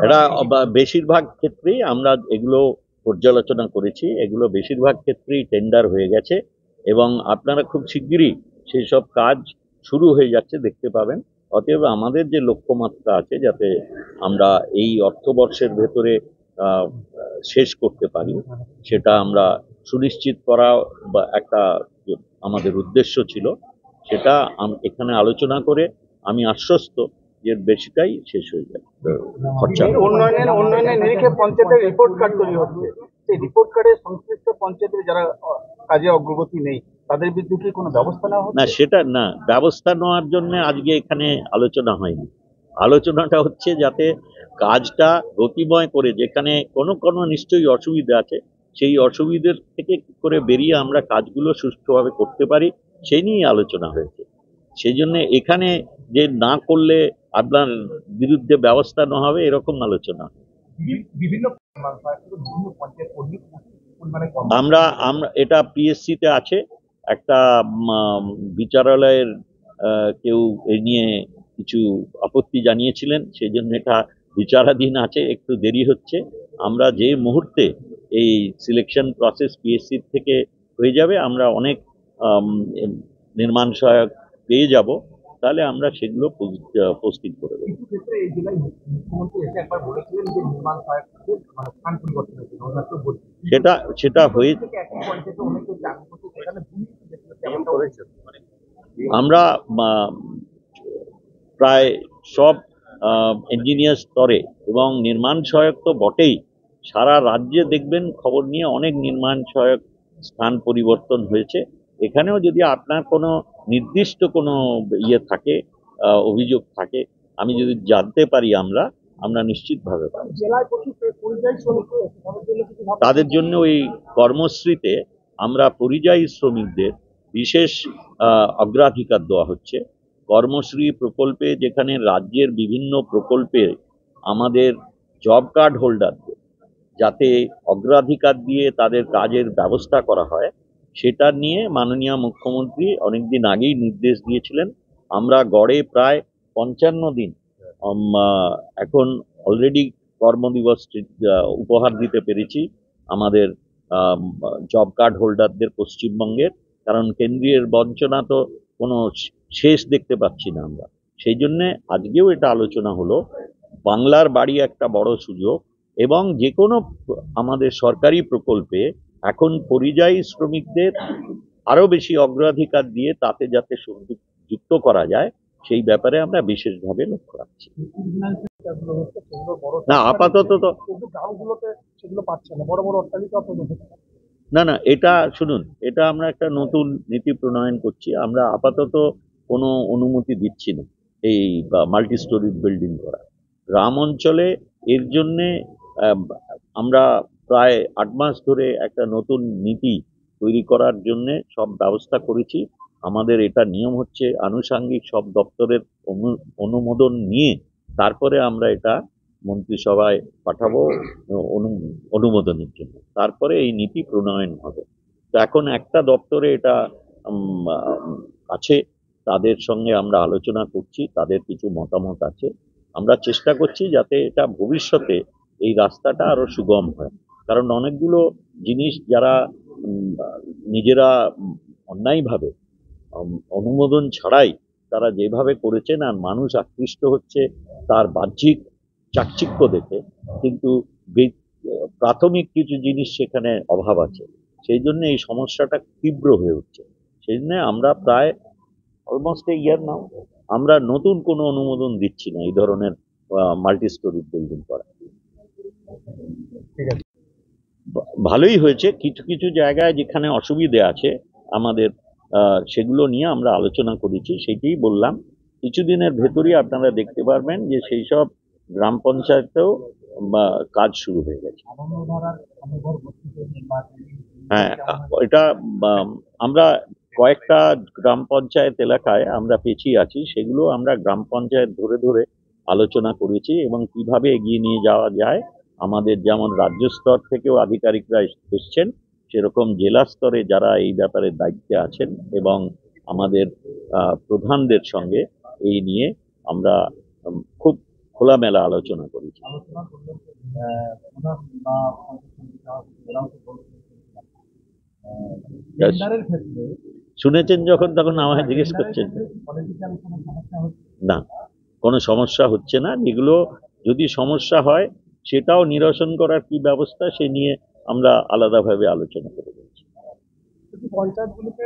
এটা বেশিরভাগ ক্ষেত্রেই আমরা এগুলো পর্যালোচনা করেছি, এগুলো বেশিরভাগ ক্ষেত্রেই টেন্ডার হয়ে গেছে এবং আপনারা খুব শিগগিরই সেই সব কাজ শুরু হয়ে যাচ্ছে দেখতে পাবেন। অতএব আমাদের যে লক্ষ্যমাত্রা আছে যাতে আমরা এই অর্থবর্ষের ভেতরে আহ, শেষ করতে পারি, সেটা আমরা সুনিশ্চিত করা বা একটা যে আমাদের উদ্দেশ্য ছিল, সেটা এখানে আলোচনা করে আমি আশ্বস্ত যে বেশিটাই শেষ হয়ে যাবে খরচা। উন্নয়নের নিরিখে পঞ্চায়েতের রিপোর্ট কার্ড তৈরি হচ্ছে, সেই রিপোর্ট কার্ডে সংশ্লিষ্ট পঞ্চায়েতের যারা কাজে অগ্রগতি নেই তাদের বিরুদ্ধে কি কোনো ব্যবস্থা নেওয়া না, হচ্ছে? সেটা না, ব্যবস্থা নেওয়ার জন্য আজকে এখানে আলোচনা হয়নি। আলোচনাটা হচ্ছে যাতে কাজটা গতিময় করে, যেখানে কোনো কোনো নিশ্চয়ই অসুবিধা আছে, সেই অসুবিধার থেকে কি করে বেরিয়ে আমরা কাজগুলো সুষ্ঠুভাবে করতে পারি, সেই নিয়েই আলোচনা হয়েছে। সেই জন্য এখানে যে না করলে আপনার বিরুদ্ধে ব্যবস্থা নেওয়া হবে এরকম আলোচনা। বিভিন্ন আমরা আমরা এটা পিএসসি তে আছে একটা বিচারালয়ের কেউ এ নিয়ে কিছু আপত্তি জানিয়েছিলেন, সেই জন্য এটা বিচারাধীন আছে, একটু দেরি হচ্ছে। আমরা যে মুহূর্তে এই সিলেকশন প্রসেস পিএসসি থেকে হয়ে যাবে, আমরা অনেক আম, নির্মাণ সহায়ক পেয়ে যাব, তাহলে আমরা সেগুলো পোস্টিং করে দেবো। এই জেলায় মুখ্যমন্ত্রী এসে একবার বলেছিলেন যে নির্মাণ সহায়কদের স্থান পরিবর্তন হয়েছে, সেটা সেটা হয়ে আমরা প্রায় সব ইঞ্জিনিয়ার স্তরে এবং নির্মাণ সহায়ক তো বটেই, সারা রাজ্যে দেখবেন খবর নিয়ে অনেক নির্মাণ সহায়ক স্থান পরিবর্তন হয়েছে। এখানেও যদি আপনার কোনো নির্দিষ্ট কোনো ইয়ে থাকে, অভিযোগ থাকে, আমি যদি জানতে পারি আমরা আমরা নিশ্চিতভাবে পাবো। তাদের জন্য ওই কর্মশ্রীতে আমরা পরিযায়ী শ্রমিকদের বিশেষ অগ্রাধিকার দেওয়া হচ্ছে। কর্মশ্রী প্রকল্পে যেখানে রাজ্যের বিভিন্ন প্রকল্পে আমাদের জব কার্ড হোল্ডারদের যাতে অগ্রাধিকার দিয়ে তাদের কাজের ব্যবস্থা করা হয়, সেটা নিয়ে মাননীয় মুখ্যমন্ত্রী অনেকদিন আগেই নির্দেশ দিয়েছিলেন। আমরা গড়ে প্রায় 55 দিন এখন অলরেডি কর্মদিবস উপহার দিতে পেরেছি আমাদের জব কার্ড হোল্ডারদের পশ্চিমবঙ্গের, কারণ কেন্দ্রীয় বঞ্চনা তো কোনো শেষ দেখতে পাচ্ছি না আমরা। সেই জন্যে আজকেও এটা আলোচনা হলো। বাংলার বাড়ি একটা বড় সুযোগ এবং যে কোনো আমাদের সরকারি প্রকল্পে এখন পরিযায়ী শ্রমিকদের আরো বেশি অগ্রাধিকার দিয়ে তাতে যাতে যুক্ত করা যায়, সেই ব্যাপারে আমরা বিশেষভাবে লক্ষ্য রাখছি। না, আপাতত তো সেগুলো পাচ্ছে না, বড় বড় অট্টালিকা। না না, এটা শুনুন, এটা আমরা একটা নতুন নীতি প্রণয়ন করছি। আমরা আপাতত কোনো অনুমতি দিচ্ছি না এই মাল্টি স্টোরি বিল্ডিং করা গ্রাম অঞ্চলে। এর জন্যে আমরা প্রায় 8 মাস ধরে একটা নতুন নীতি তৈরি করার জন্যে সব ব্যবস্থা করেছি। আমাদের এটা নিয়ম হচ্ছে আনুষাঙ্গিক সব দপ্তরের অনুমোদন নিয়ে তারপরে আমরা এটা মন্ত্রিসভায় পাঠাবো অনুমোদনের জন্য, তারপরে এই নীতি প্রণয়ন হবে। তো এখন একটা দপ্তরে এটা আছে, তাদের সঙ্গে আমরা আলোচনা করছি, তাদের কিছু মতামত আছে। আমরা চেষ্টা করছি যাতে এটা ভবিষ্যতে এই রাস্তাটা আরো সুগম হয়, কারণ অনেকগুলো জিনিস যারা নিজেরা অন্যায়ভাবে অনুমোদন ছাড়াই তারা যেভাবে করেছেন, আর মানুষ আকৃষ্ট হচ্ছে তার বাহ্যিক চাকচিক্য দেখে, কিন্তু প্রাথমিক কিছু জিনিস সেখানে অভাব আছে। সেই জন্য এই সমস্যাটা তীব্র হয়ে উঠছে। সেই জন্য আমরা প্রায় অলমোস্ট এ ইয়ার নাও আমরা নতুন কোনো অনুমোদন দিচ্ছি না এই ধরনের মাল্টি স্টোরি বিল্ডিং করা। ভালোই হয়েছে, কিছু কিছু জায়গায় যেখানে অসুবিধে আছে আমাদের সেগুলো নিয়ে আমরা আলোচনা করেছি। সেটাই বললাম, কিছুদিনের ভেতরই আপনারা দেখতে পারবেন যে সেই সব গ্রাম পঞ্চায়েতেও কাজ শুরু হয়ে গেছে। হ্যাঁ, এটা আমরা কয়েকটা গ্রাম পঞ্চায়েত এলাকায় আমরা পিছিয়ে আছি, সেগুলো আমরা গ্রাম পঞ্চায়েত ধরে ধরে আলোচনা করেছি এবং কিভাবে এগিয়ে নিয়ে যাওয়া যায়। আমাদের যেমন রাজ্য স্তর থেকেও আধিকারিকরা এসছেন, সেরকম জেলা স্তরে যারা এই ব্যাপারে দায়িত্বে আছেন এবং আমাদের প্রধানদের সঙ্গে এই নিয়ে আমরা খুব খোলামেলা আলোচনা করেছি। আলোচনা করলেন প্রধান বা পঞ্চায়েত সমিতি ওরাও তো বলছেন টেন্ডারের ক্ষেত্রে শুনেছেন যখন তখন আমায় জিজ্ঞেস করছেন। পলিটিক্যাল কোনো সমস্যা হচ্ছে না, কোনো সমস্যা হচ্ছে না। যেগুলো যদি সমস্যা হয় সেটাও নিরসন করার কি ব্যবস্থা সে নিয়ে আমরা আলাদাভাবে আলোচনা করে বলছি। পঞ্চায়েতগুলিতে